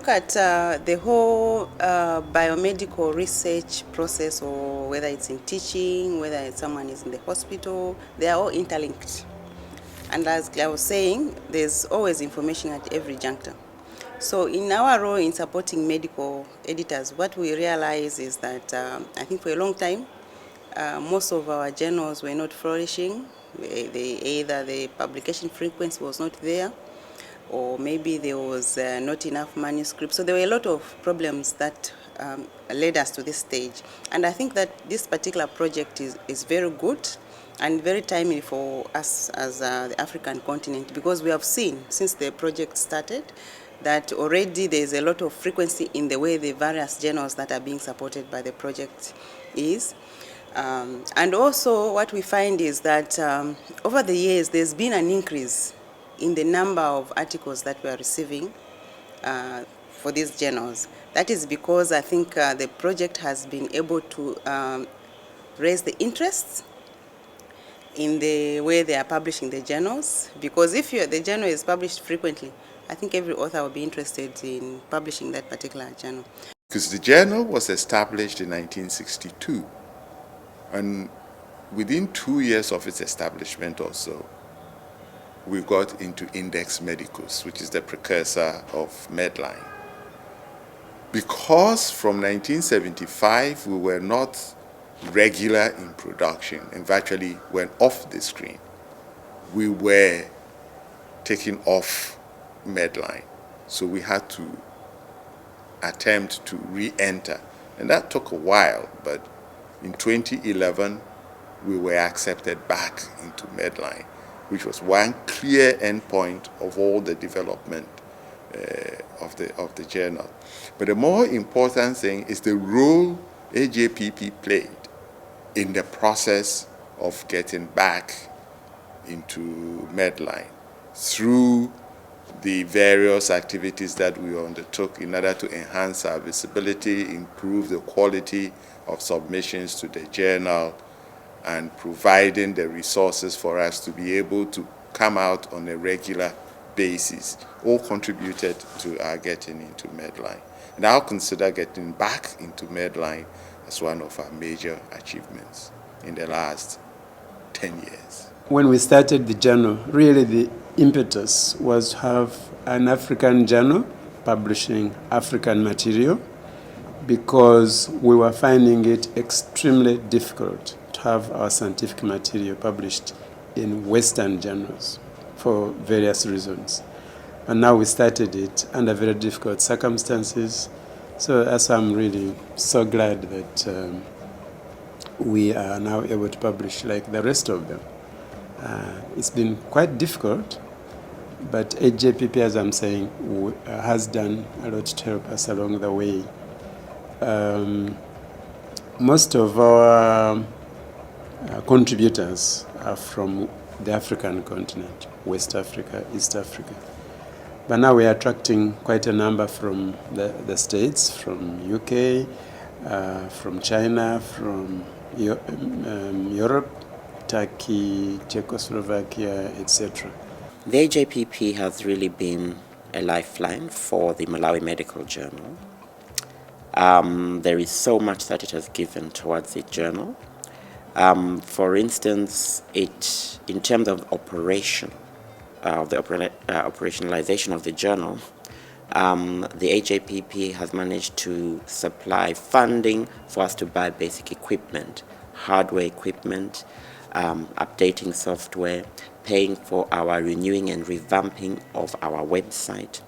look at the whole biomedical research process, or whether it's in teaching, whether someone is in the hospital, they are all interlinked. And as I was saying, there's always information at every juncture. So in our role in supporting medical editors, what we realize is that I think for a long time, most of our journals were not flourishing. Either the publication frequency was not there, or maybe there was not enough manuscripts. So there were a lot of problems that led us to this stage. And I think that this particular project is very good and very timely for us as the African continent, because we have seen since the project started that already there is a lot of frequency in the way the various journals that are being supported by the project is. And also what we find is that over the years there's been an increase in the number of articles that we are receiving for these journals. That is because I think the project has been able to raise the interest in the way they are publishing the journals, because if the journal is published frequently, I think every author will be interested in publishing that particular journal. Because the journal was established in 1962, and within 2 years of its establishment or so, we got into Index Medicus, which is the precursor of Medline. Because from 1975 we were not regular in production and virtually went off the screen, we were taken off Medline. So we had to attempt to re-enter. And that took a while, but in 2011 we were accepted back into Medline, which was one clear endpoint of all the development of the journal. But the more important thing is the role AJPP played in the process of getting back into Medline through the various activities that we undertook in order to enhance our visibility, improve the quality of submissions to the journal, and providing the resources for us to be able to come out on a regular basis, all contributed to our getting into Medline. And I'll consider getting back into Medline as one of our major achievements in the last 10 years. When we started the journal, really the impetus was to have an African journal publishing African material, because we were finding it extremely difficult to have our scientific material published in Western journals for various reasons. And now we started it under very difficult circumstances. So that's why I'm really so glad that we are now able to publish like the rest of them. It's been quite difficult, but AJPP, as I'm saying, has done a lot to help us along the way. Most of our contributors are from the African continent, West Africa, East Africa. But now we are attracting quite a number from the States, from UK, from China, from Europe, Turkey, Czechoslovakia, etc. The AJPP has really been a lifeline for the Malawi Medical Journal. There is so much that it has given towards the journal. For instance, in terms of operation, the operationalization of the journal, the AJPP has managed to supply funding for us to buy basic equipment, hardware equipment, updating software, paying for our renewing and revamping of our website.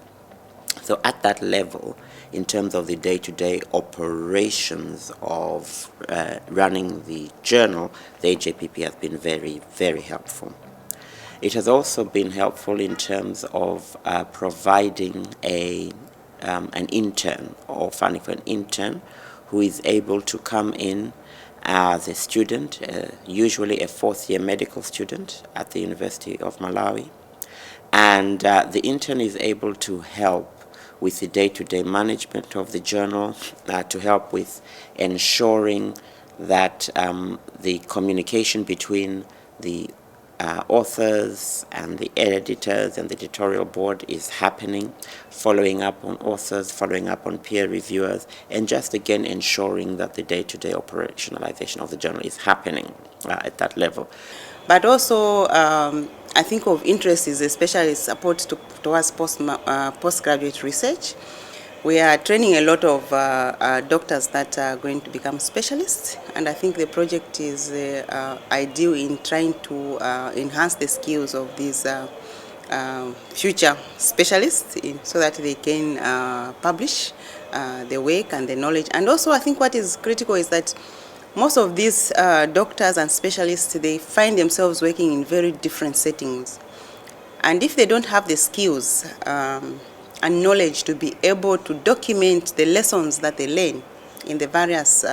So at that level, in terms of the day-to-day operations of running the journal, the AJPP has been very, very helpful. It has also been helpful in terms of providing an intern, or funding for an intern who is able to come in as a student, usually a fourth-year medical student at the University of Malawi. And the intern is able to help with the day-to-day management of the journal, to help with ensuring that the communication between the authors and the editors and the editorial board is happening, following up on authors, following up on peer reviewers, and just again ensuring that the day-to-day operationalization of the journal is happening at that level. But also, I think of interest is especially support towards postgraduate research. We are training a lot of doctors that are going to become specialists, and I think the project is ideal in trying to enhance the skills of these future specialists so that they can publish their work and the knowledge. And also, I think what is critical is that most of these doctors and specialists, they find themselves working in very different settings. And if they don't have the skills and knowledge to be able to document the lessons that they learn in the various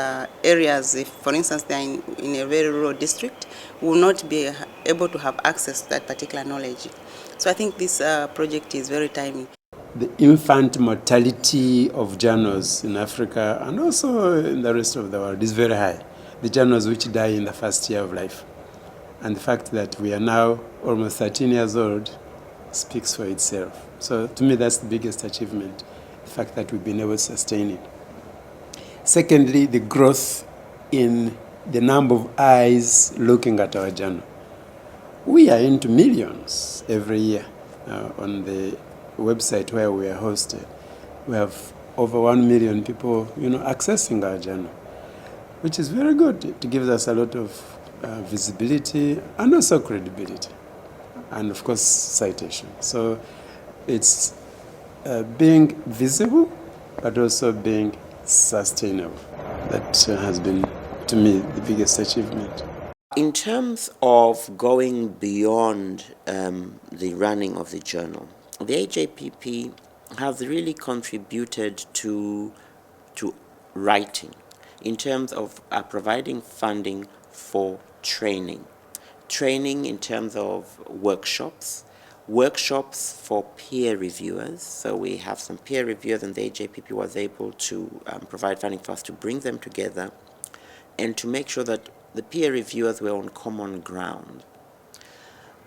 areas, if for instance they are in a very rural district, will not be able to have access to that particular knowledge. So I think this project is very timely. The infant mortality of journals in Africa and also in the rest of the world is very high. The journals which die in the first year of life. And the fact that we are now almost 13 years old speaks for itself. So to me, that's the biggest achievement, the fact that we've been able to sustain it. Secondly, the growth in the number of eyes looking at our journal. We are into millions every year on the website where we are hosted. We have over 1 million people, accessing our journal, which is very good. It gives us a lot of visibility and also credibility, and of course citation. So it's being visible, but also being sustainable. That has been, to me, the biggest achievement. In terms of going beyond the running of the journal, the AJPP has really contributed to writing in terms of providing funding for training in terms of workshops for peer reviewers. So we have some peer reviewers, and the AJPP was able to provide funding for us to bring them together and to make sure that the peer reviewers were on common ground.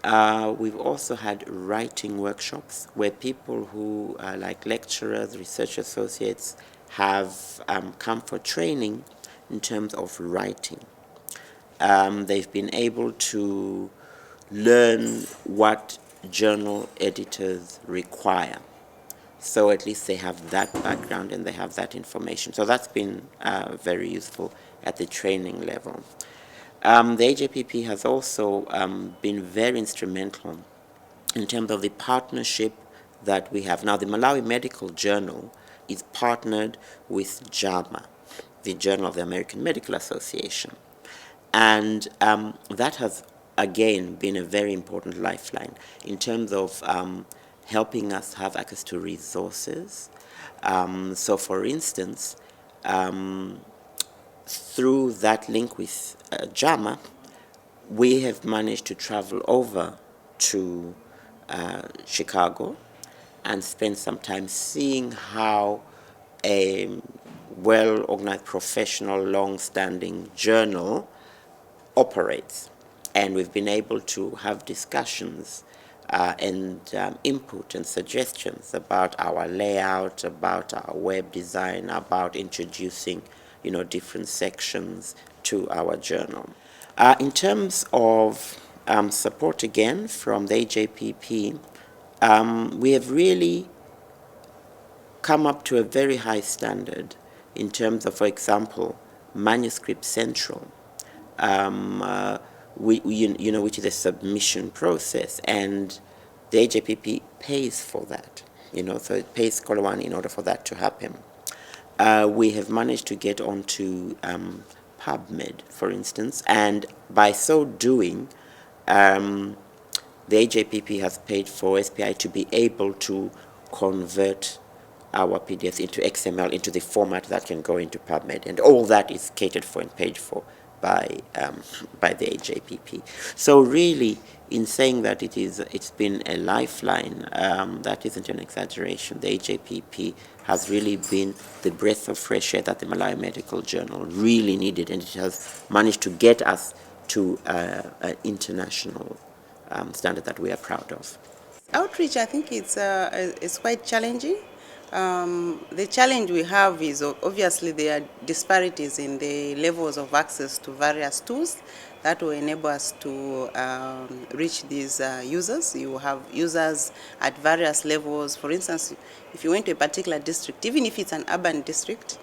We've also had writing workshops where people who are like lecturers, research associates, have come for training in terms of writing. They've been able to learn what journal editors require. So at least they have that background and they have that information. So that's been very useful at the training level. The AJPP has also been very instrumental in terms of the partnership that we have. Now, the Malawi Medical Journal is partnered with JAMA, the Journal of the American Medical Association. And that has, again, been a very important lifeline in terms of helping us have access to resources. So, for instance, through that link with JAMA, we have managed to travel over to Chicago and spend some time seeing how a well-organized, professional, long-standing journal operates. And we've been able to have discussions and input and suggestions about our layout, about our web design, about introducing different sections to our journal. In terms of support again from the AJPP, we have really come up to a very high standard in terms of, for example, Manuscript Central, which is a submission process, and the AJPP pays for that. So it pays Scholar One in order for that to happen. We have managed to get onto PubMed, for instance, and by so doing, the AJPP has paid for SPI to be able to convert our PDFs into XML, into the format that can go into PubMed, and all that is catered for and paid for by the AJPP. So really, in saying that it's been a lifeline, that isn't an exaggeration. The AJPP has really been the breath of fresh air that the Malawi Medical Journal really needed, and it has managed to get us to an international standard that we are proud of. Outreach, I think it's quite challenging. The challenge we have is obviously there are disparities in the levels of access to various tools that will enable us to reach these users. You have users at various levels. For instance, if you went to a particular district, even if it's an urban district,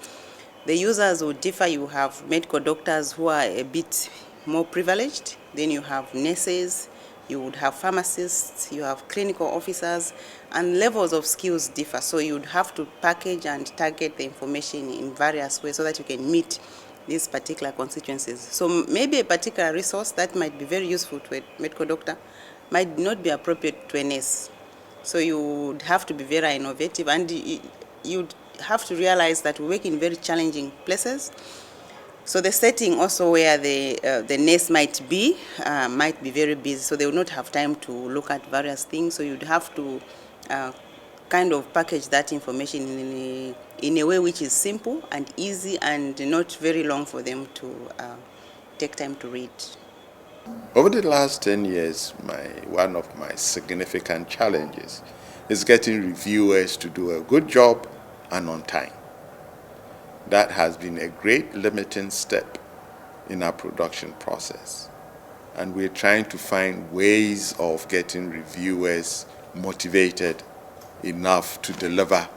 the users will differ. You have medical doctors who are a bit more privileged. Then you have nurses, you would have pharmacists, you have clinical officers, and levels of skills differ. So you'd have to package and target the information in various ways so that you can meet these particular constituencies. So maybe a particular resource that might be very useful to a medical doctor might not be appropriate to a nurse. So you would have to be very innovative, and you'd have to realize that we work in very challenging places. So the setting also where the nurse might be very busy, so they will not have time to look at various things. So you'd have to kind of package that information in a way which is simple and easy and not very long for them to take time to read. Over the last 10 years, one of my significant challenges is getting reviewers to do a good job and on time. That has been a great limiting step in our production process. And we're trying to find ways of getting reviewers motivated enough to deliver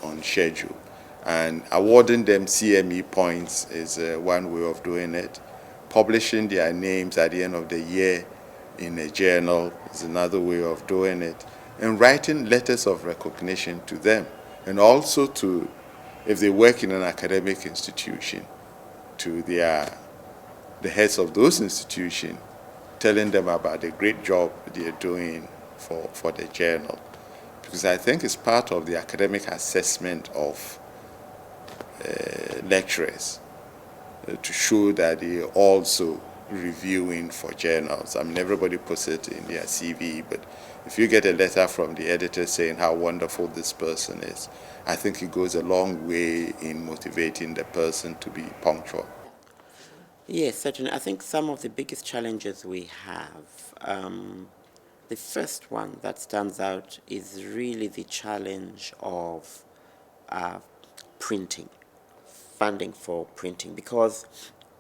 on schedule. And awarding them CME points is one way of doing it. Publishing their names at the end of the year in a journal is another way of doing it. And writing letters of recognition to them. And also to, if they work in an academic institution, to the heads of those institutions, telling them about the great job they're doing for the journal. Because I think it's part of the academic assessment of lecturers to show that they're also reviewing for journals. I mean, everybody puts it in their CV, but if you get a letter from the editor saying how wonderful this person is, I think it goes a long way in motivating the person to be punctual. Yes, certainly. I think some of the biggest challenges we have, the first one that stands out is really the challenge of printing, funding for printing, because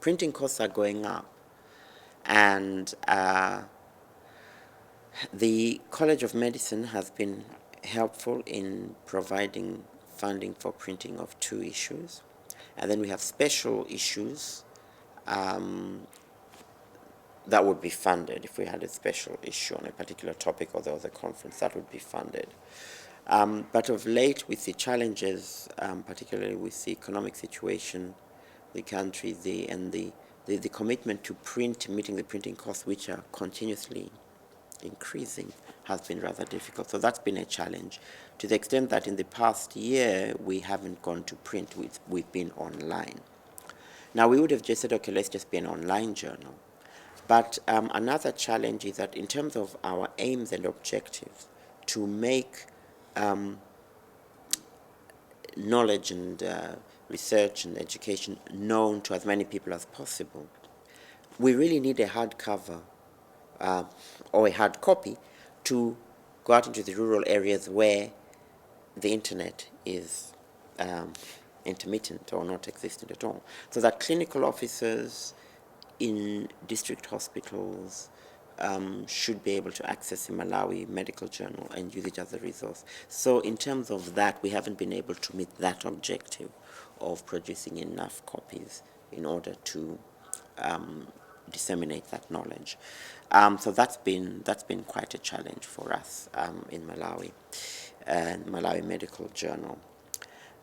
printing costs are going up, and the College of Medicine has been helpful in providing funding for printing of 2 issues. And then we have special issues that would be funded. If we had a special issue on a particular topic or there was a conference, that would be funded. But of late, with the challenges, particularly with the economic situation, the country, the commitment to print, meeting the printing costs, which are continuously increasing, has been rather difficult. So that's been a challenge, to the extent that in the past year, we haven't gone to print, we've been online. Now, we would have just said, okay, let's just be an online journal. But another challenge is that in terms of our aims and objectives, to make knowledge and research and education known to as many people as possible, we really need a hardcover or a hard copy to go out into the rural areas where the internet is intermittent or not existent at all. So that clinical officers in district hospitals should be able to access the Malawi Medical Journal and use it as a resource. So in terms of that, we haven't been able to meet that objective of producing enough copies in order to disseminate that knowledge. So that's been quite a challenge for us in Malawi and Malawi Medical Journal.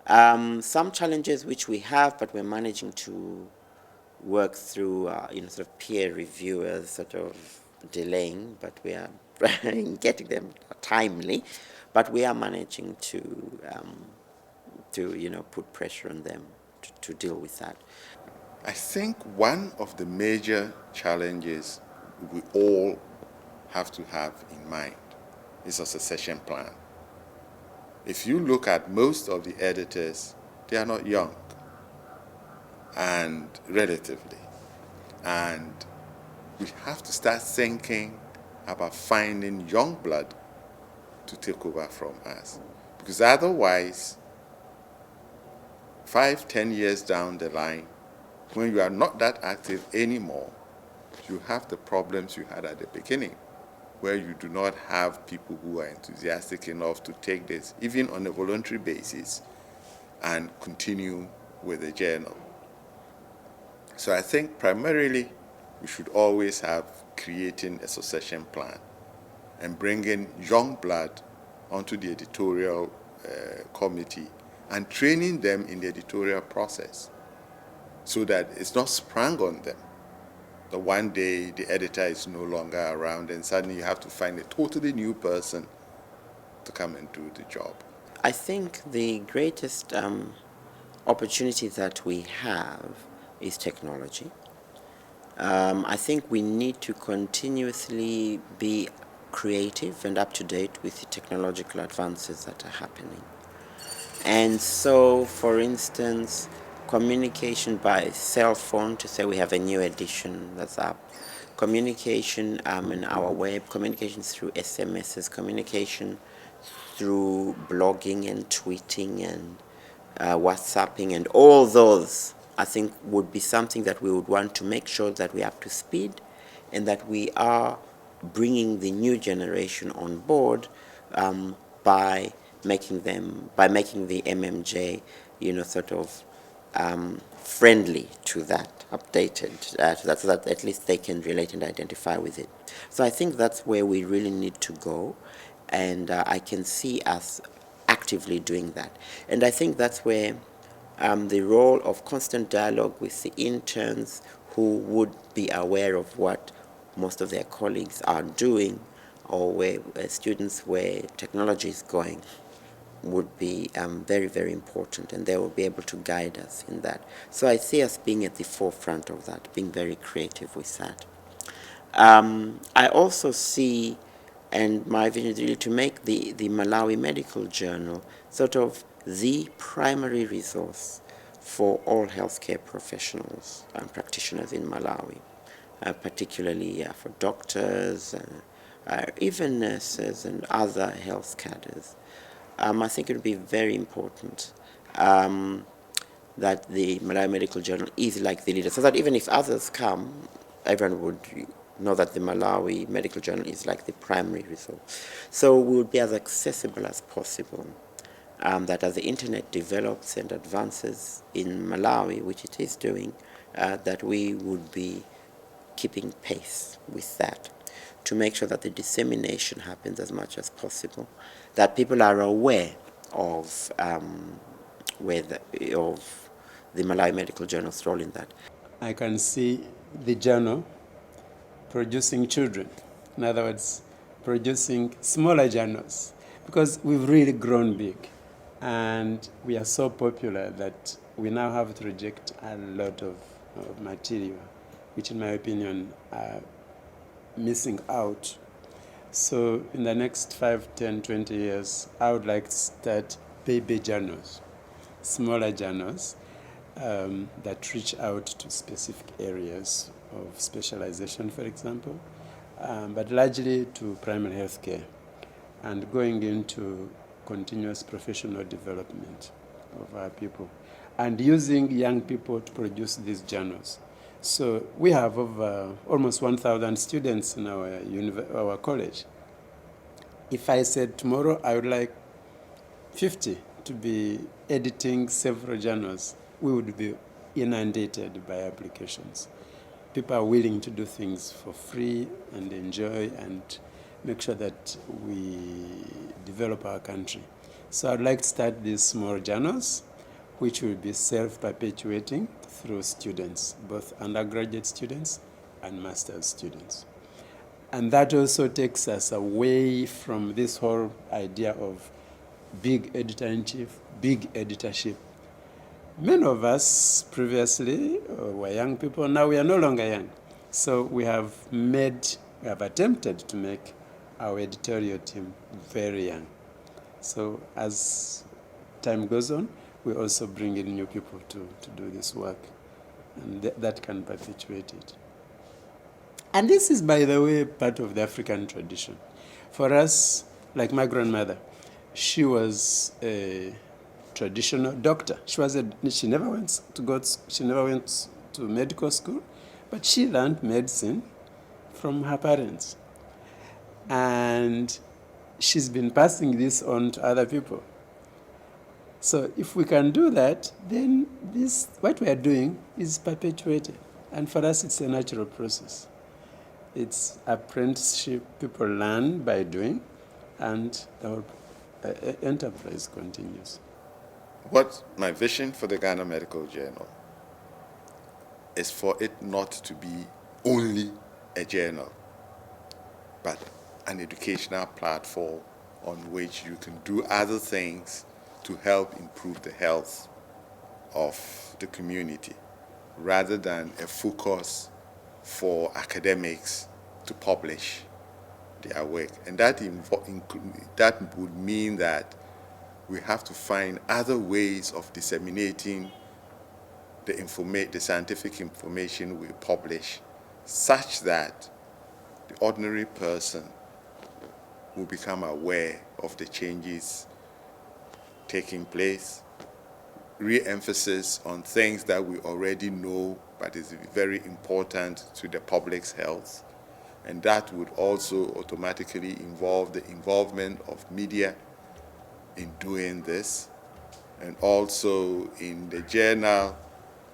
Some challenges which we have, but we're managing to work through, sort of peer reviewers sort of delaying, but we are getting them timely, but we are managing to put pressure on them to deal with that. I think one of the major challenges we all have to have in mind is a succession plan. If you look at most of the editors, they are not young, and relatively. And we have to start thinking about finding young blood to take over from us. Because otherwise, 5, 10 years down the line, when you are not that active anymore, you have the problems you had at the beginning, where you do not have people who are enthusiastic enough to take this, even on a voluntary basis, and continue with the journal. So I think primarily we should always have creating a succession plan and bringing young blood onto the editorial committee and training them in the editorial process so that it's not sprung on them. The one day the editor is no longer around and suddenly you have to find a totally new person to come and do the job. I think the greatest opportunity that we have is technology. I think we need to continuously be creative and up to date with the technological advances that are happening. And so, for instance, communication by cell phone to say we have a new edition that's up, communication in our web, communication through SMSs, communication through blogging and tweeting and WhatsApping and all those, I think would be something that we would want to make sure that we're up to speed and that we are bringing the new generation on board by making the MMJ, sort of friendly to that, updated to that, so that at least they can relate and identify with it. So I think that's where we really need to go, and I can see us actively doing that. And I think that's where the role of constant dialogue with the interns who would be aware of what most of their colleagues are doing or where students, where technology is going, would be very, very important, and they will be able to guide us in that. So I see us being at the forefront of that, being very creative with that. I also see, and my vision is really to make the Malawi Medical Journal sort of the primary resource for all healthcare professionals and practitioners in Malawi, particularly for doctors, even nurses and other health cadres. I think it would be very important that the Malawi Medical Journal is like the leader, so that even if others come, everyone would know that the Malawi Medical Journal is like the primary resource. So we would be as accessible as possible. That as the internet develops and advances in Malawi, which it is doing, that we would be keeping pace with that to make sure that the dissemination happens as much as possible, that people are aware of of the Malawi Medical Journal's role in that. I can see the journal producing children. In other words, producing smaller journals, because we've really grown big and we are so popular that we now have to reject a lot of material, which in my opinion are missing out. So in the next 5, 10, 20 years, I would like to start baby journals, smaller journals that reach out to specific areas of specialization, for example, but largely to primary health care and going into continuous professional development of our people and using young people to produce these journals. So we have over almost 1,000 students in our college. If I said tomorrow I would like 50 to be editing several journals, we would be inundated by applications. People are willing to do things for free and enjoy and make sure that we develop our country. So I'd like to start these small journals, which will be self-perpetuating through students, both undergraduate students and master's students. And that also takes us away from this whole idea of big editor-in-chief, big editorship. Many of us previously were young people, now we are no longer young. So we have attempted to make our editorial team very young. So as time goes on, we also bring in new people to do this work, and that can perpetuate it. And this is, by the way, part of the African tradition. For us, like my grandmother, she was a traditional doctor. She never went to medical school, but she learned medicine from her parents. And she's been passing this on to other people. So if we can do that, then what we are doing is perpetuated. And for us, it's a natural process. It's apprenticeship. People learn by doing, and our enterprise continues. What my vision for the Ghana Medical Journal is for it not to be only a journal, but an educational platform on which you can do other things to help improve the health of the community, rather than a focus for academics to publish their work. And that would mean that we have to find other ways of disseminating the scientific information we publish, such that the ordinary person will become aware of the changes taking place, re-emphasis on things that we already know but is very important to the public's health. And that would also automatically involve the involvement of media in doing this, and also in the journal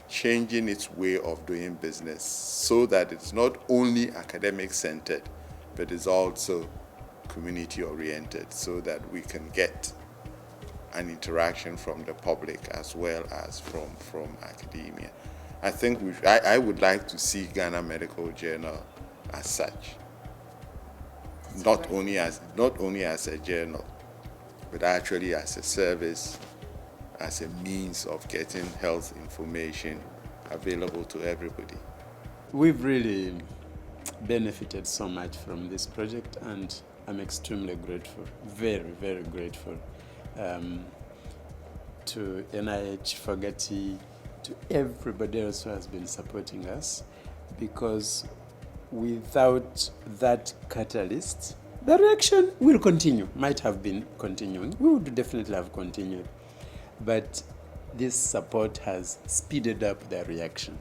changing its way of doing business so that it's not only academic-centered, but is also community-oriented, so that we can get an interaction from the public as well as from academia. I think I would like to see Ghana Medical Journal as such, not only as a journal, but actually as a service, as a means of getting health information available to everybody. We've really benefited so much from this project, and I'm extremely grateful, very, very grateful to NIH, Fogati, to everybody else who has been supporting us, because without that catalyst, the reaction will continue, might have been continuing. We would definitely have continued. But this support has speeded up the reaction.